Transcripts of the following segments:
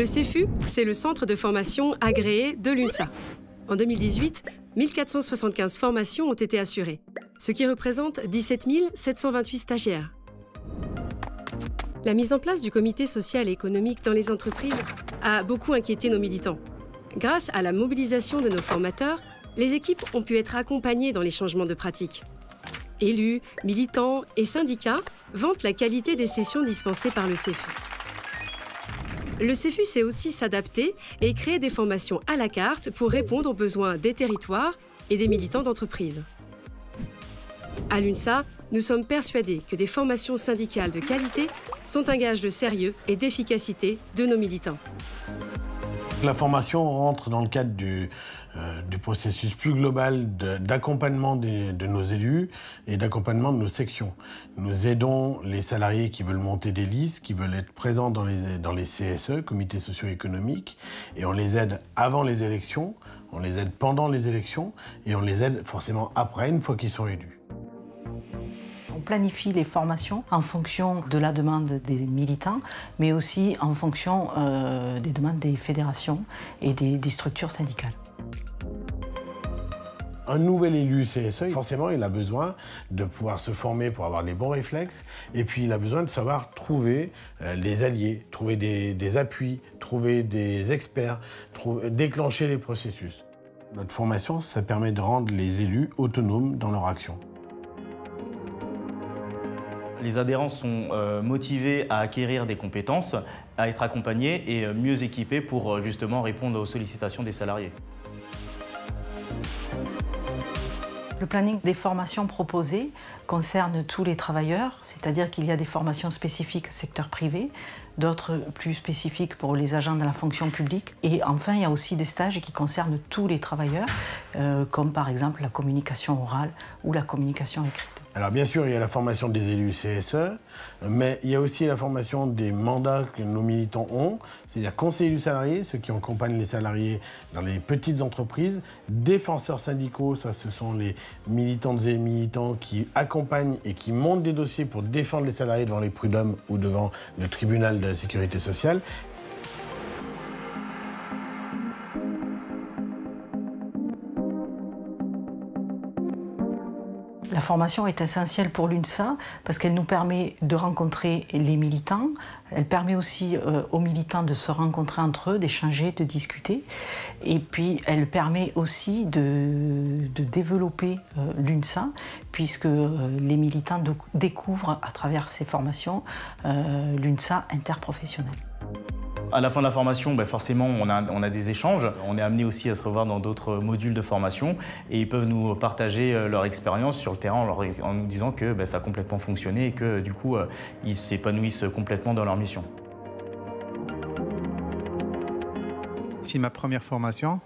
Le CEFU, c'est le centre de formation agréé de l'UNSA. En 2018, 1475 formations ont été assurées, ce qui représente 17 728 stagiaires. La mise en place du comité social et économique dans les entreprises a beaucoup inquiété nos militants. Grâce à la mobilisation de nos formateurs, les équipes ont pu être accompagnées dans les changements de pratiques. Élus, militants et syndicats vantent la qualité des sessions dispensées par le CEFU. Le CEFU sait aussi s'adapter et créer des formations à la carte pour répondre aux besoins des territoires et des militants d'entreprise. À l'UNSA, nous sommes persuadés que des formations syndicales de qualité sont un gage de sérieux et d'efficacité de nos militants. La formation rentre dans le cadre du processus plus global d'accompagnement de nos élus et d'accompagnement de nos sections. Nous aidons les salariés qui veulent monter des listes, qui veulent être présents dans les CSE, comités socio-économiques, et on les aide avant les élections, on les aide pendant les élections, et on les aide forcément après, une fois qu'ils sont élus. On planifie les formations en fonction de la demande des militants, mais aussi en fonction des demandes des fédérations et des structures syndicales. Un nouvel élu CSE, forcément, il a besoin de pouvoir se former pour avoir les bons réflexes, et puis il a besoin de savoir trouver des alliés, trouver des appuis, trouver des experts, déclencher les processus. Notre formation, ça permet de rendre les élus autonomes dans leur action. Les adhérents sont motivés à acquérir des compétences, à être accompagnés et mieux équipés pour justement répondre aux sollicitations des salariés. Le planning des formations proposées concerne tous les travailleurs, c'est-à-dire qu'il y a des formations spécifiques secteur privé, d'autres plus spécifiques pour les agents de la fonction publique. Et enfin, il y a aussi des stages qui concernent tous les travailleurs, comme par exemple la communication orale ou la communication écrite. Alors bien sûr, il y a la formation des élus CSE, mais il y a aussi la formation des mandats que nos militants ont, c'est-à-dire conseillers du salarié, ceux qui accompagnent les salariés dans les petites entreprises, défenseurs syndicaux, ça ce sont les militantes et militants qui accompagnent et qui montent des dossiers pour défendre les salariés devant les prud'hommes ou devant le tribunal de la sécurité sociale. La formation est essentielle pour l'UNSA parce qu'elle nous permet de rencontrer les militants. Elle permet aussi aux militants de se rencontrer entre eux, d'échanger, de discuter. Et puis elle permet aussi de développer l'UNSA puisque les militants découvrent à travers ces formations l'UNSA interprofessionnelle. À la fin de la formation, forcément, on a des échanges. On est amené aussi à se revoir dans d'autres modules de formation et ils peuvent nous partager leur expérience sur le terrain en nous disant que ça a complètement fonctionné et que du coup, ils s'épanouissent complètement dans leur mission. C'est ma première formation.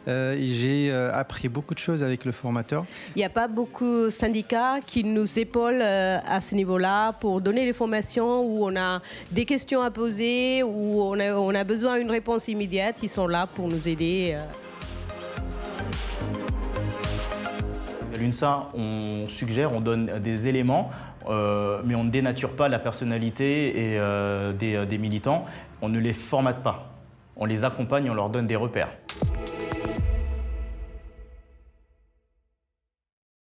J'ai appris beaucoup de choses avec le formateur. Il n'y a pas beaucoup de syndicats qui nous épaulent à ce niveau-là pour donner les formations où on a des questions à poser, où on a besoin d'une réponse immédiate. Ils sont là pour nous aider. À l'UNSA, on suggère, on donne des éléments, mais on ne dénature pas la personnalité et des militants. On ne les formate pas. On les accompagne, on leur donne des repères.